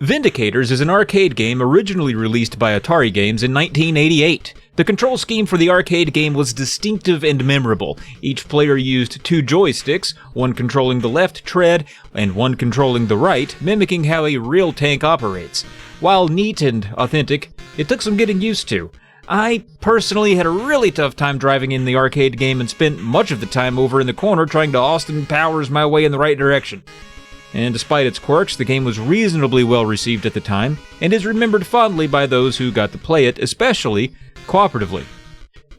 Vindicators is an arcade game originally released by Atari Games in 1988. The control scheme for the arcade game was distinctive and memorable. Each player used two joysticks, one controlling the left tread and one controlling the right, mimicking how a real tank operates. While neat and authentic, it took some getting used to. I personally had a really tough time driving in the arcade game and spent much of the time over in the corner trying to Austin Powers my way in the right direction. And despite its quirks, the game was reasonably well received at the time, and is remembered fondly by those who got to play it, especially cooperatively.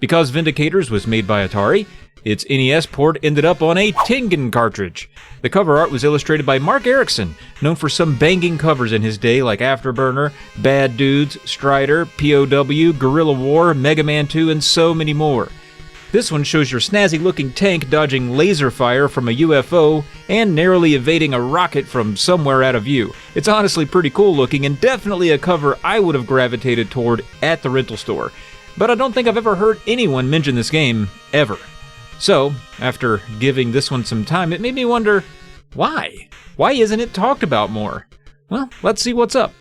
Because Vindicators was made by Atari, its NES port ended up on a Tengen cartridge. The cover art was illustrated by Mark Erickson, known for some banging covers in his day like Afterburner, Bad Dudes, Strider, POW, Guerrilla War, Mega Man 2, and so many more. This one shows your snazzy-looking tank dodging laser fire from a UFO and narrowly evading a rocket from somewhere out of view. It's honestly pretty cool looking and definitely a cover I would have gravitated toward at the rental store. But I don't think I've ever heard anyone mention this game, ever. So, after giving this one some time, it made me wonder, why? Why isn't it talked about more? Well, let's see what's up.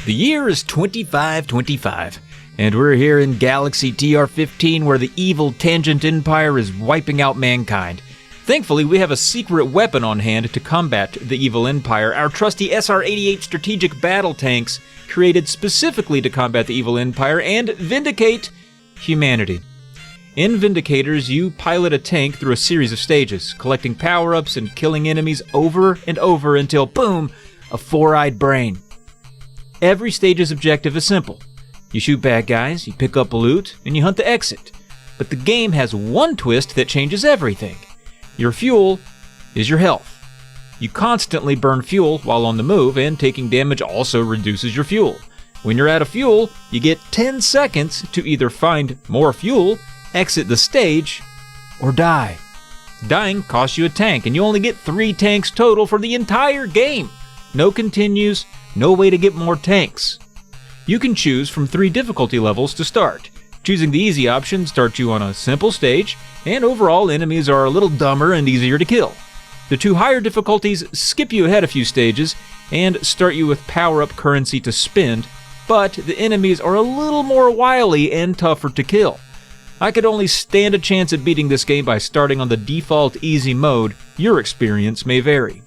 The year is 2525. And we're here in Galaxy TR-15 where the evil Tangent Empire is wiping out mankind. Thankfully, we have a secret weapon on hand to combat the evil Empire, our trusty SR-88 strategic battle tanks created specifically to combat the evil Empire and vindicate humanity. In Vindicators, you pilot a tank through a series of stages, collecting power-ups and killing enemies over and over until, boom, a four-eyed brain. Every stage's objective is simple. You shoot bad guys, you pick up loot, and you hunt the exit. But the game has one twist that changes everything. Your fuel is your health. You constantly burn fuel while on the move, and taking damage also reduces your fuel. When you're out of fuel, you get 10 seconds to either find more fuel, exit the stage, or die. Dying costs you a tank, and you only get 3 tanks total for the entire game. No continues, no way to get more tanks. You can choose from 3 difficulty levels to start. Choosing the easy option starts you on a simple stage, and overall enemies are a little dumber and easier to kill. The 2 higher difficulties skip you ahead a few stages and start you with power-up currency to spend, but the enemies are a little more wily and tougher to kill. I could only stand a chance at beating this game by starting on the default easy mode. Your experience may vary.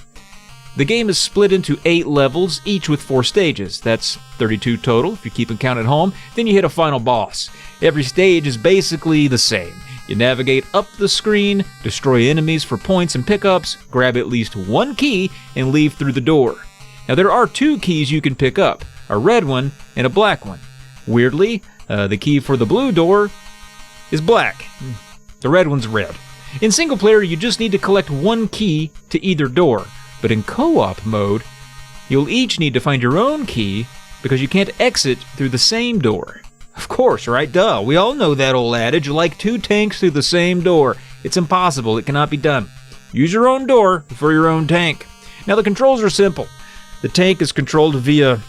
The game is split into 8 levels, each with 4 stages. That's 32 total if you keep count at home. Then you hit a final boss. Every stage is basically the same. You navigate up the screen, destroy enemies for points and pickups, grab at least 1 key, and leave through the door. Now there are 2 keys you can pick up, a red one and a black one. Weirdly, the key for the blue door is black. The red one's red. In single player, you just need to collect 1 key to either door. But in co-op mode, you'll each need to find your own key because you can't exit through the same door. Of course, right? Duh. We all know that old adage, like 2 tanks through the same door. It's impossible. It cannot be done. Use your own door for your own tank. Now, the controls are simple. The tank is controlled via,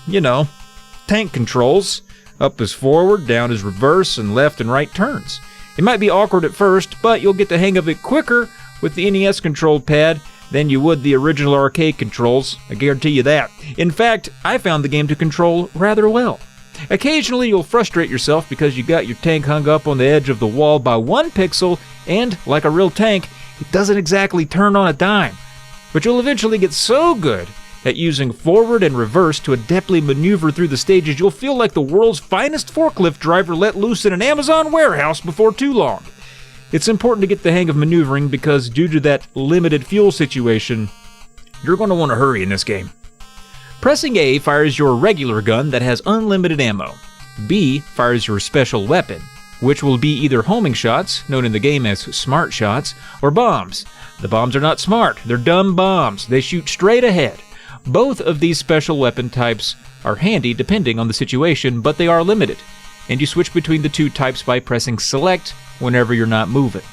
tank controls. Up is forward, down is reverse, and left and right turns. It might be awkward at first, but you'll get the hang of it quicker with the NES control pad than you would the original arcade controls, I guarantee you that. In fact, I found the game to control rather well. Occasionally you'll frustrate yourself because you got your tank hung up on the edge of the wall by 1 pixel, and, like a real tank, it doesn't exactly turn on a dime. But you'll eventually get so good at using forward and reverse to adeptly maneuver through the stages, you'll feel like the world's finest forklift driver let loose in an Amazon warehouse before too long. It's important to get the hang of maneuvering because due to that limited fuel situation, you're going to want to hurry in this game. Pressing A fires your regular gun that has unlimited ammo. B fires your special weapon, which will be either homing shots, known in the game as smart shots, or bombs. The bombs are not smart, they're dumb bombs. They shoot straight ahead. Both of these special weapon types are handy depending on the situation, but they are limited, and you switch between the 2 types by pressing select whenever you're not moving.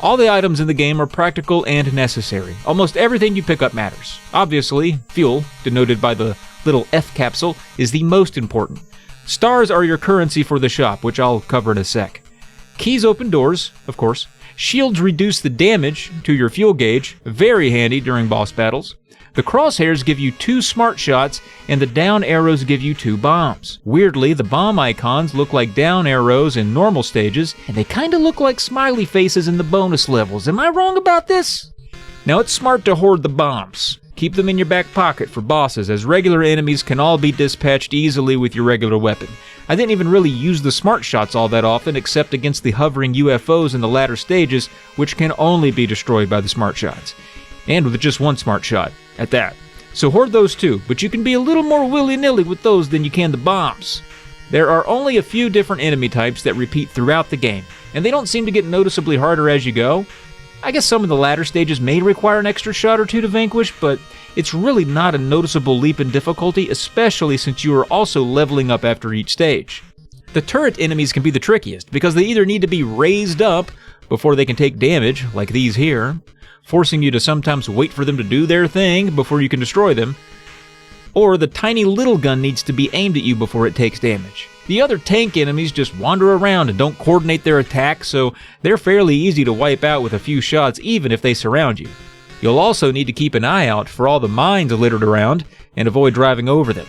All the items in the game are practical and necessary. Almost everything you pick up matters. Obviously, fuel, denoted by the little F capsule, is the most important. Stars are your currency for the shop, which I'll cover in a sec. Keys open doors, of course. Shields reduce the damage to your fuel gauge, very handy during boss battles. The crosshairs give you 2 smart shots, and the down arrows give you 2 bombs. Weirdly, the bomb icons look like down arrows in normal stages, and they kinda look like smiley faces in the bonus levels. Am I wrong about this? Now it's smart to hoard the bombs. Keep them in your back pocket for bosses, as regular enemies can all be dispatched easily with your regular weapon. I didn't even really use the smart shots all that often, except against the hovering UFOs in the latter stages, which can only be destroyed by the smart shots. And with just 1 smart shot, at that. So hoard those too, but you can be a little more willy-nilly with those than you can the bombs. There are only a few different enemy types that repeat throughout the game, and they don't seem to get noticeably harder as you go. I guess some of the latter stages may require an extra shot or 2 to vanquish, but it's really not a noticeable leap in difficulty, especially since you are also leveling up after each stage. The turret enemies can be the trickiest, because they either need to be raised up before they can take damage, like these here, forcing you to sometimes wait for them to do their thing before you can destroy them, or the tiny little gun needs to be aimed at you before it takes damage. The other tank enemies just wander around and don't coordinate their attack, so they're fairly easy to wipe out with a few shots even if they surround you. You'll also need to keep an eye out for all the mines littered around and avoid driving over them.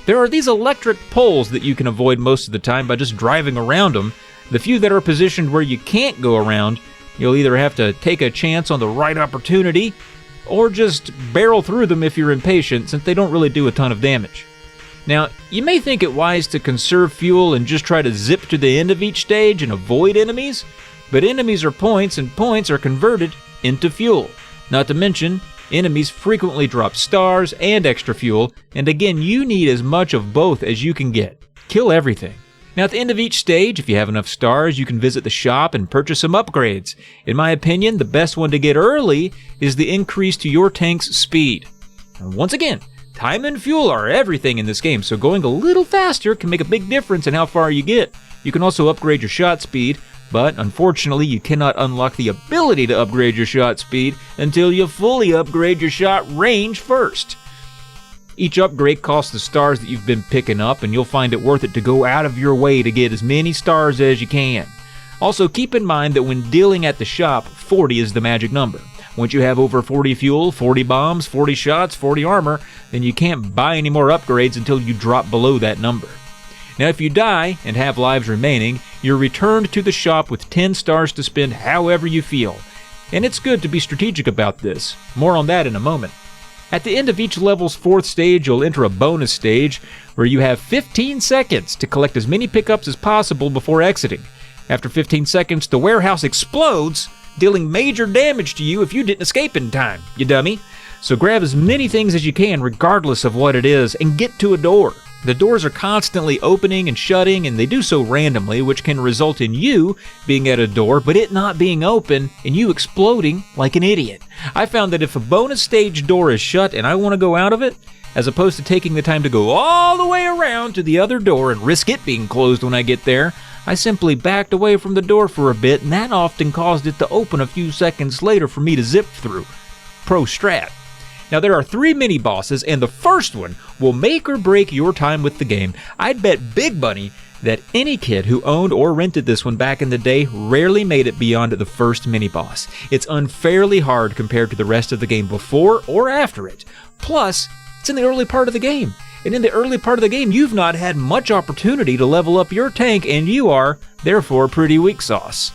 There are these electric poles that you can avoid most of the time by just driving around them. The few that are positioned where you can't go around, you'll either have to take a chance on the right opportunity or just barrel through them if you're impatient, since they don't really do a ton of damage. Now, you may think it wise to conserve fuel and just try to zip to the end of each stage and avoid enemies, but enemies are points and points are converted into fuel. Not to mention, enemies frequently drop stars and extra fuel, and again, you need as much of both as you can get. Kill everything. Now at the end of each stage, if you have enough stars, you can visit the shop and purchase some upgrades. In my opinion, the best one to get early is the increase to your tank's speed. And once again, time and fuel are everything in this game, so going a little faster can make a big difference in how far you get. You can also upgrade your shot speed, but unfortunately you cannot unlock the ability to upgrade your shot speed until you fully upgrade your shot range first. Each upgrade costs the stars that you've been picking up, and you'll find it worth it to go out of your way to get as many stars as you can. Also, keep in mind that when dealing at the shop, 40 is the magic number. Once you have over 40 fuel, 40 bombs, 40 shots, 40 armor, then you can't buy any more upgrades until you drop below that number. Now, if you die and have lives remaining, you're returned to the shop with 10 stars to spend however you feel. And it's good to be strategic about this. More on that in a moment. At the end of each level's 4th stage, you'll enter a bonus stage where you have 15 seconds to collect as many pickups as possible before exiting. After 15 seconds, the warehouse explodes, dealing major damage to you if you didn't escape in time, you dummy. So grab as many things as you can regardless of what it is and get to a door. The doors are constantly opening and shutting, and they do so randomly, which can result in you being at a door but it not being open and you exploding like an idiot. I found that if a bonus stage door is shut and I want to go out of it, as opposed to taking the time to go all the way around to the other door and risk it being closed when I get there, I simply backed away from the door for a bit, and that often caused it to open a few seconds later for me to zip through. Pro strat. Now there are 3 mini-bosses, and the first one will make or break your time with the game. I'd bet big money that any kid who owned or rented this one back in the day rarely made it beyond the first mini-boss. It's unfairly hard compared to the rest of the game before or after it. Plus, it's in the early part of the game. And in the early part of the game, you've not had much opportunity to level up your tank, and you are, therefore, pretty weak sauce.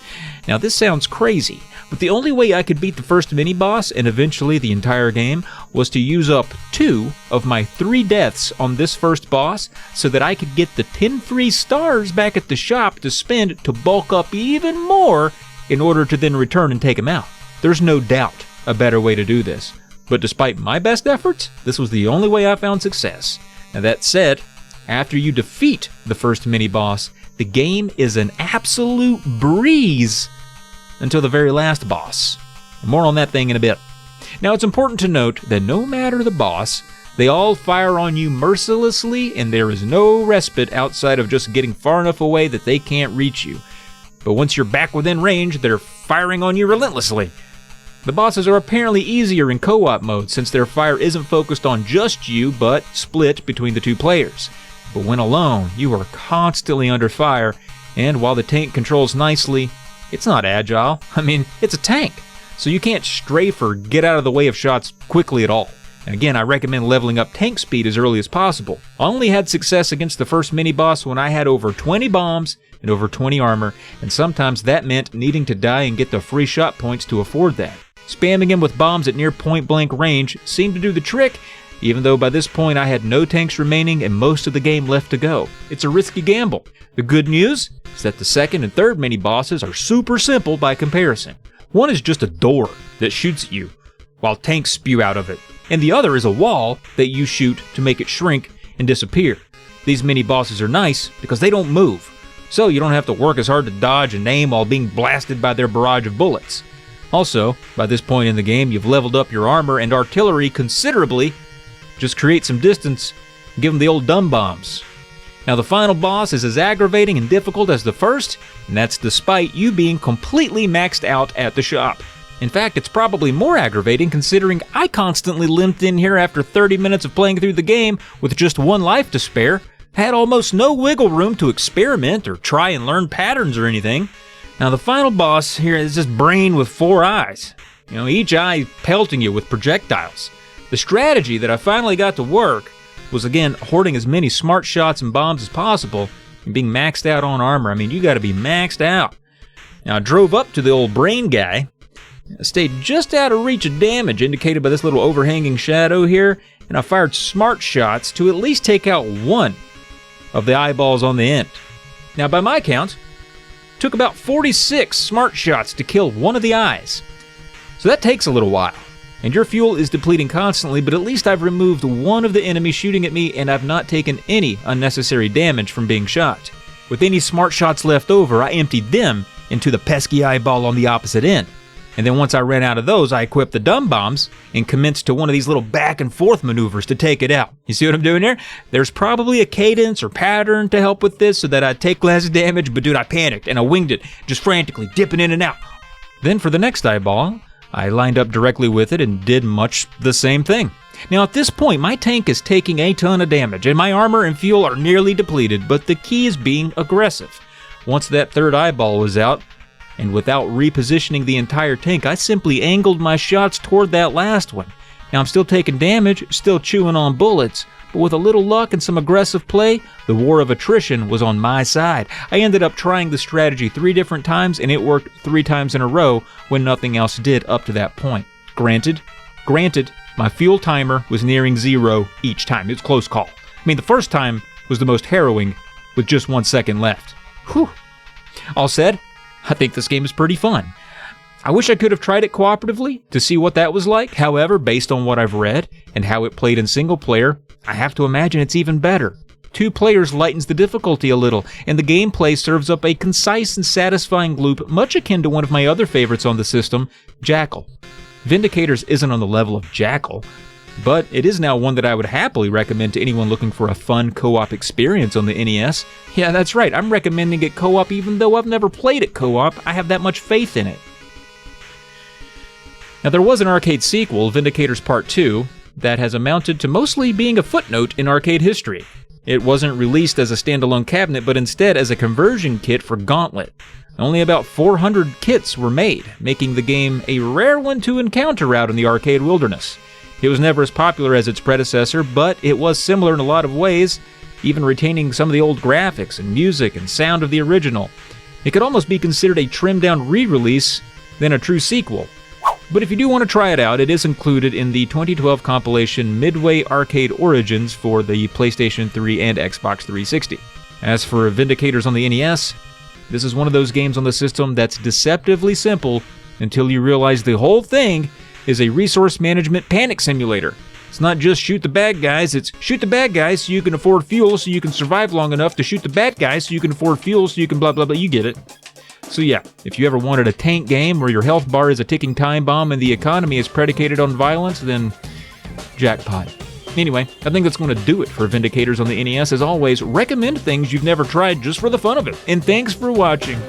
Now this sounds crazy, but the only way I could beat the first mini-boss, and eventually the entire game, was to use up 2 of my 3 deaths on this first boss, so that I could get the 10 free stars back at the shop to spend to bulk up even more in order to then return and take him out. There's no doubt a better way to do this, but despite my best efforts, this was the only way I found success. Now that said, after you defeat the first mini-boss, the game is an absolute breeze until the very last boss. More on that thing in a bit. Now it's important to note that no matter the boss, they all fire on you mercilessly, and there is no respite outside of just getting far enough away that they can't reach you. But once you're back within range, they're firing on you relentlessly. The bosses are apparently easier in co-op mode, since their fire isn't focused on just you, but split between the 2 players. But when alone, you are constantly under fire, and while the tank controls nicely, It's not agile. I mean, it's a tank, so you can't strafe or get out of the way of shots quickly at all. And again, I recommend leveling up tank speed as early as possible. I only had success against the first mini-boss when I had over 20 bombs and over 20 armor, and sometimes that meant needing to die and get the free shot points to afford that. Spamming him with bombs at near point-blank range seemed to do the trick, even though by this point I had no tanks remaining and most of the game left to go. It's a risky gamble. The good news is that the second and third mini-bosses are super simple by comparison. One is just a door that shoots at you, while tanks spew out of it, and the other is a wall that you shoot to make it shrink and disappear. These mini-bosses are nice because they don't move, so you don't have to work as hard to dodge and aim while being blasted by their barrage of bullets. Also, by this point in the game, you've leveled up your armor and artillery considerably. Just create some distance and give them the old dumb bombs. Now the final boss is as aggravating and difficult as the first, and that's despite you being completely maxed out at the shop. In fact, it's probably more aggravating considering I constantly limped in here after 30 minutes of playing through the game with just one life to spare, had almost no wiggle room to experiment or try and learn patterns or anything. Now the final boss here is this brain with 4 eyes, each eye pelting you with projectiles. The strategy that I finally got to work was, again, hoarding as many smart shots and bombs as possible and being maxed out on armor. I mean, you gotta be maxed out. Now I drove up to the old brain guy, stayed just out of reach of damage indicated by this little overhanging shadow here, and I fired smart shots to at least take out one of the eyeballs on the end. Now by my count, it took about 46 smart shots to kill one of the eyes. So that takes a little while. And your fuel is depleting constantly, but at least I've removed one of the enemies shooting at me and I've not taken any unnecessary damage from being shot. With any smart shots left over, I emptied them into the pesky eyeball on the opposite end. And then once I ran out of those, I equipped the dumb bombs and commenced to one of these little back and forth maneuvers to take it out. You see what I'm doing here? There's probably a cadence or pattern to help with this so that I'd take less damage, but dude, I panicked and I winged it, just frantically dipping in and out. Then for the next eyeball, I lined up directly with it and did much the same thing. Now at this point, my tank is taking a ton of damage and my armor and fuel are nearly depleted, but the key is being aggressive. Once that third eyeball was out, and without repositioning the entire tank, I simply angled my shots toward that last one. Now I'm still taking damage, still chewing on bullets, but with a little luck and some aggressive play, the war of attrition was on my side. I ended up trying the strategy 3 different times, and it worked 3 times in a row when nothing else did up to that point. Granted, my fuel timer was nearing 0 each time. It was a close call. I mean, the first time was the most harrowing with just 1 second left. Whew. All said, I think this game is pretty fun. I wish I could have tried it cooperatively to see what that was like. However, based on what I've read and how it played in single player, I have to imagine it's even better. 2 players lightens the difficulty a little, and the gameplay serves up a concise and satisfying loop much akin to one of my other favorites on the system, Jackal. Vindicators isn't on the level of Jackal, but it is now one that I would happily recommend to anyone looking for a fun co-op experience on the NES. Yeah, that's right, I'm recommending it co-op even though I've never played it co-op. I have that much faith in it. Now there was an arcade sequel, Vindicators Part 2, that has amounted to mostly being a footnote in arcade history. It wasn't released as a standalone cabinet, but instead as a conversion kit for Gauntlet. Only about 400 kits were made, making the game a rare one to encounter out in the arcade wilderness. It was never as popular as its predecessor, but it was similar in a lot of ways, even retaining some of the old graphics and music and sound of the original. It could almost be considered a trimmed-down re-release than a true sequel. But if you do want to try it out, it is included in the 2012 compilation Midway Arcade Origins for the PlayStation 3 and Xbox 360. As for Vindicators on the NES, this is one of those games on the system that's deceptively simple until you realize the whole thing is a resource management panic simulator. It's not just shoot the bad guys, it's shoot the bad guys so you can afford fuel so you can survive long enough to shoot the bad guys so you can afford fuel so you can blah blah blah, you get it. So yeah, if you ever wanted a tank game where your health bar is a ticking time bomb and the economy is predicated on violence, then jackpot. Anyway, I think that's going to do it for Vindicators on the NES. As always, recommend things you've never tried just for the fun of it. And thanks for watching.